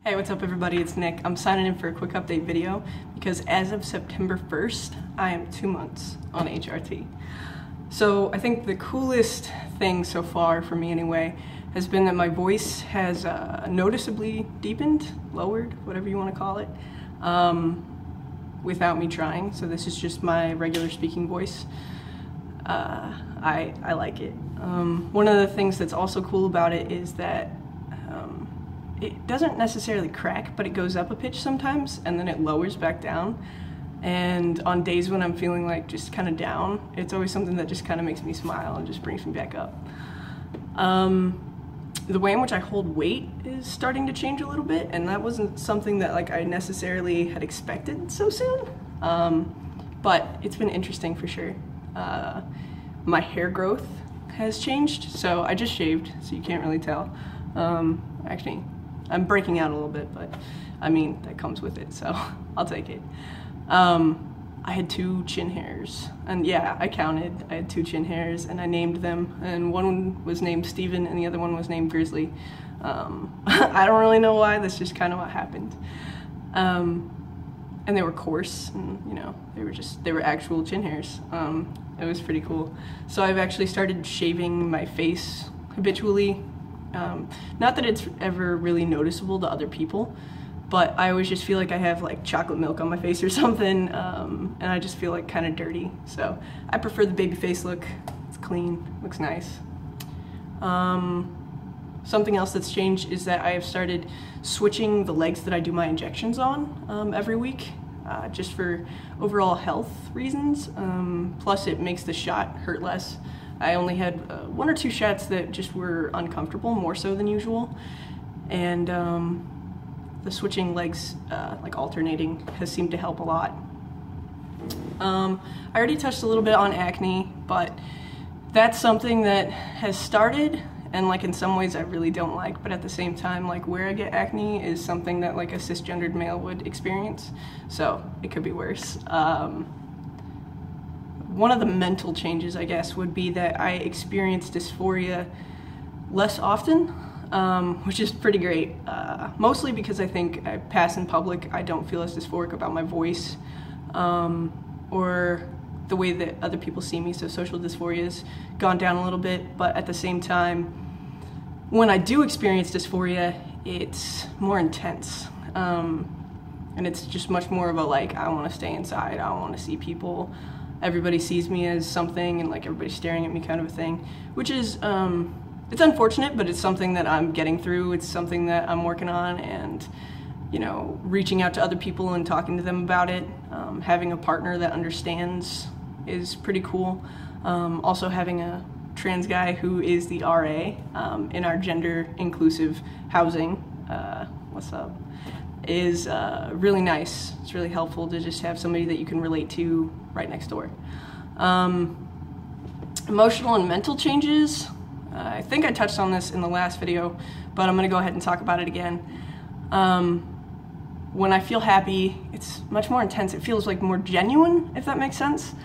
Hey, what's up everybody? It's Nick. I'm signing in for a quick update video because as of September 1st, I am 2 months on HRT. So I think the coolest thing so far, for me anyway, has been that my voice has noticeably deepened, lowered, whatever you want to call it, without me trying. So this is just my regular speaking voice. I like it. One of the things that's also cool about it is that it doesn't necessarily crack, but it goes up a pitch sometimes and then it lowers back down. And on days when I'm feeling like just kind of down, it's always something that just kind of makes me smile and just brings me back up. The way in which I hold weight is starting to change a little bit, and that wasn't something that like I necessarily had expected so soon. But it's been interesting for sure. My hair growth has changed, so I just shaved, so you can't really tell. Actually, I'm breaking out a little bit, but I mean, that comes with it, so I'll take it. I had 2 chin hairs, and yeah, I counted. I had 2 chin hairs, and I named them, and one was named Steven, and the other one was named Grizzly. I don't really know why, that's just kind of what happened. And they were coarse, and you know, they were actual chin hairs. It was pretty cool. So I've actually started shaving my face habitually. Not that it's ever really noticeable to other people, but I always just feel like I have like chocolate milk on my face or something, and I just feel like kind of dirty. So I prefer the baby face look. It's clean, looks nice. Something else that's changed is that I have started switching the legs that I do my injections on every week, just for overall health reasons. Plus it makes the shot hurt less. I only had 1 or 2 shots that just were uncomfortable, more so than usual. And the switching legs, like alternating, has seemed to help a lot. I already touched a little bit on acne, but that's something that has started, and like in some ways I really don't like, but at the same time, like where I get acne is something that like a cisgendered male would experience, so it could be worse. One of the mental changes, I guess, would be that I experience dysphoria less often, which is pretty great. Mostly because I think I pass in public, I don't feel as dysphoric about my voice, or the way that other people see me, so social dysphoria has gone down a little bit, but at the same time, when I do experience dysphoria, it's more intense. And it's just much more of a like, I want to stay inside, I don't want to see people. Everybody sees me as something, and like everybody's staring at me kind of a thing, which is, it's unfortunate, but it's something that I'm getting through. It's something that I'm working on, and you know, reaching out to other people and talking to them about it. Having a partner that understands is pretty cool. Also having a trans guy who is the RA in our gender inclusive housing, what's up, is really nice. It's really helpful to just have somebody that you can relate to right next door. Emotional and mental changes. I think I touched on this in the last video, but I'm gonna go ahead and talk about it again. When I feel happy, it's much more intense. It feels like more genuine, if that makes sense.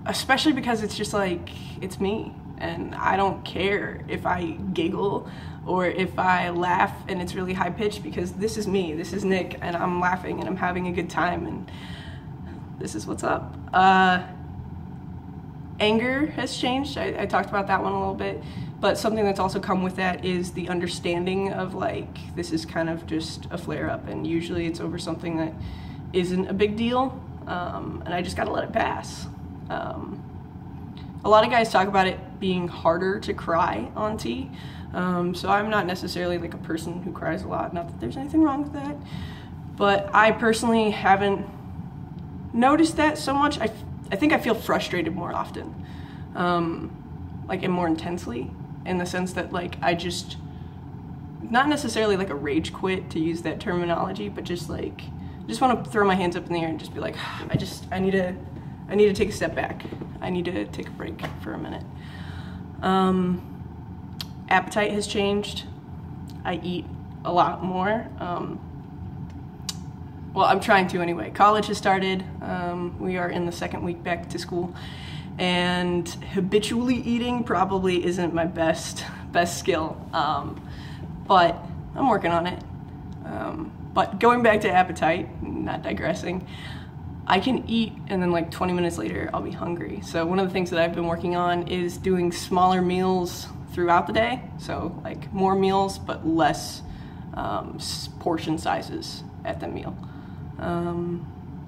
Especially because it's just like, it's me, and I don't care if I giggle or if I laugh and it's really high pitched, because this is me, this is Nick, and I'm laughing and I'm having a good time, and this is what's up. Anger has changed. I talked about that one a little bit, but something that's also come with that is the understanding of like, this is kind of just a flare up, and usually it's over something that isn't a big deal, and I just gotta let it pass. A lot of guys talk about it being harder to cry on T, so I'm not necessarily like a person who cries a lot, not that there's anything wrong with that, but I personally haven't noticed that so much. I think I feel frustrated more often, like, and more intensely, in the sense that like I just, not necessarily like a rage quit, to use that terminology, but just like, just want to throw my hands up in the air and just be like, I need to take a step back. I need to take a break for a minute. Appetite has changed. I eat a lot more. Well, I'm trying to anyway. College has started. We are in the 2nd week back to school, and habitually eating probably isn't my best skill. But I'm working on it. But going back to appetite, not digressing, I can eat and then like 20 minutes later I'll be hungry. So one of the things that I've been working on is doing smaller meals throughout the day. So like more meals but less portion sizes at the meal.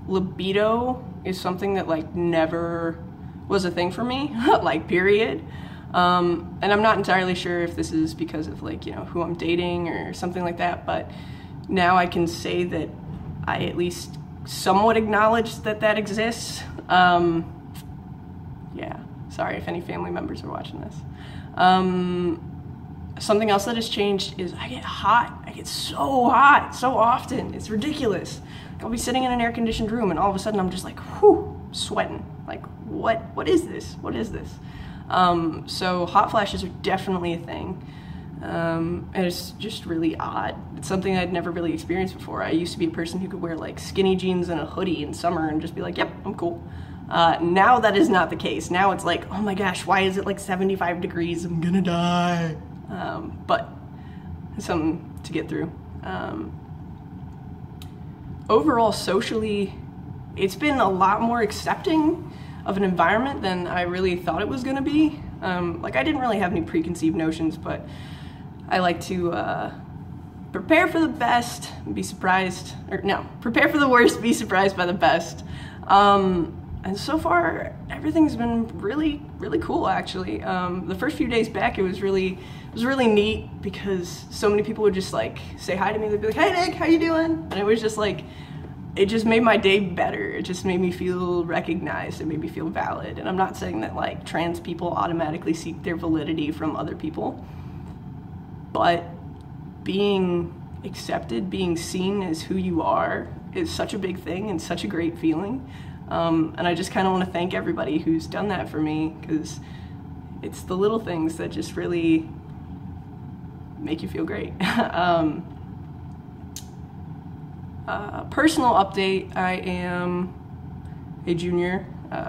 Libido is something that like never was a thing for me, like period. And I'm not entirely sure if this is because of like, you know, who I'm dating or something like that, but now I can say that I at least somewhat acknowledge that that exists. Yeah, sorry if any family members are watching this. Something else that has changed is I get hot. I get so hot so often. It's ridiculous. I'll be sitting in an air-conditioned room and all of a sudden I'm just like, whew, sweating. Like, what is this? What is this? So hot flashes are definitely a thing. And it's just really odd. It's something I'd never really experienced before. I used to be a person who could wear like skinny jeans and a hoodie in summer and just be like, yep, I'm cool. Now that is not the case. Now it's like, oh my gosh, why is it like 75 degrees? I'm gonna die. But it's something to get through. Overall, socially, it's been a lot more accepting of an environment than I really thought it was gonna be. Like I didn't really have any preconceived notions, but I like to prepare for the best, be surprised, or no, prepare for the worst, be surprised by the best. And so far, everything's been really, really cool actually. The first few days back, it was really neat because so many people would just like say hi to me. They'd be like, hey Nick, how you doing? And it was just like, it just made my day better. It just made me feel recognized. It made me feel valid. And I'm not saying that like trans people automatically seek their validity from other people, but being accepted, being seen as who you are is such a big thing and such a great feeling. And I just kind of want to thank everybody who's done that for me, because it's the little things that just really make you feel great. Personal update, I am a junior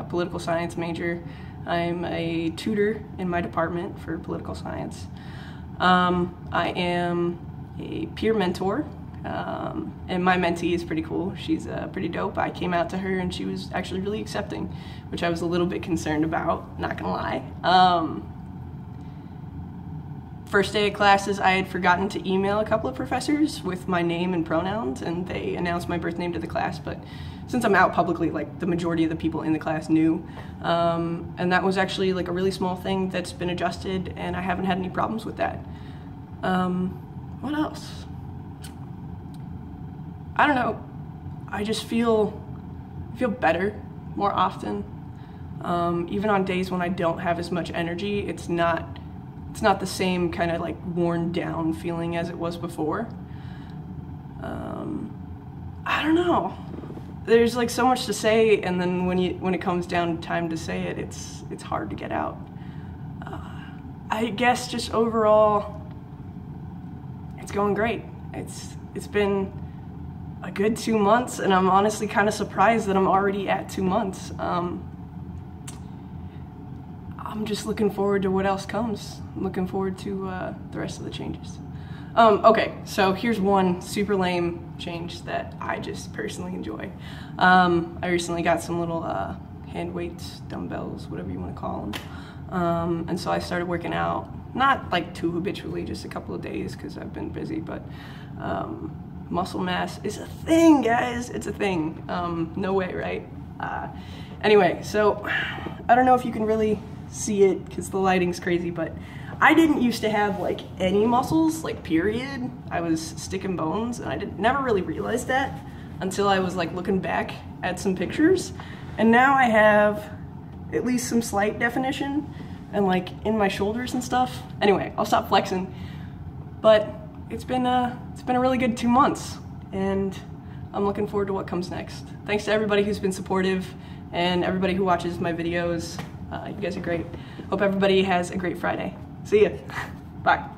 political science major. I'm a tutor in my department for political science. I am a peer mentor, and my mentee is pretty cool. She's pretty dope. I came out to her and she was actually really accepting, which I was a little bit concerned about, not gonna lie. First day of classes, I had forgotten to email a couple of professors with my name and pronouns, and they announced my birth name to the class, but since I'm out publicly, like the majority of the people in the class knew. And that was actually like a really small thing that's been adjusted, and I haven't had any problems with that. What else? I don't know. I just feel better more often. Even on days when I don't have as much energy, it's not the same kind of like worn down feeling as it was before. I don't know. There's like so much to say, and then when it comes down to time to say it, it's hard to get out. I guess just overall, it's going great. It's been a good 2 months, and I'm honestly kind of surprised that I'm already at 2 months. I'm just looking forward to what else comes. I'm looking forward to the rest of the changes. Okay, so here's one super lame change that I just personally enjoy. I recently got some little hand weights, dumbbells, whatever you want to call them. And so I started working out, not like too habitually, just a couple of days because I've been busy, but muscle mass is a thing, guys. It's a thing. No way, right? Anyway, so I don't know if you can really see it because the lighting's crazy, but I didn't used to have like any muscles, like period. I was stick and bones, and I never really realized that until I was like looking back at some pictures, and now I have at least some slight definition and like in my shoulders and stuff. Anyway, I'll stop flexing, but it's been a really good 2 months, and I'm looking forward to what comes next. Thanks to everybody who's been supportive and everybody who watches my videos. You guys are great. Hope everybody has a great Friday. See ya. Bye.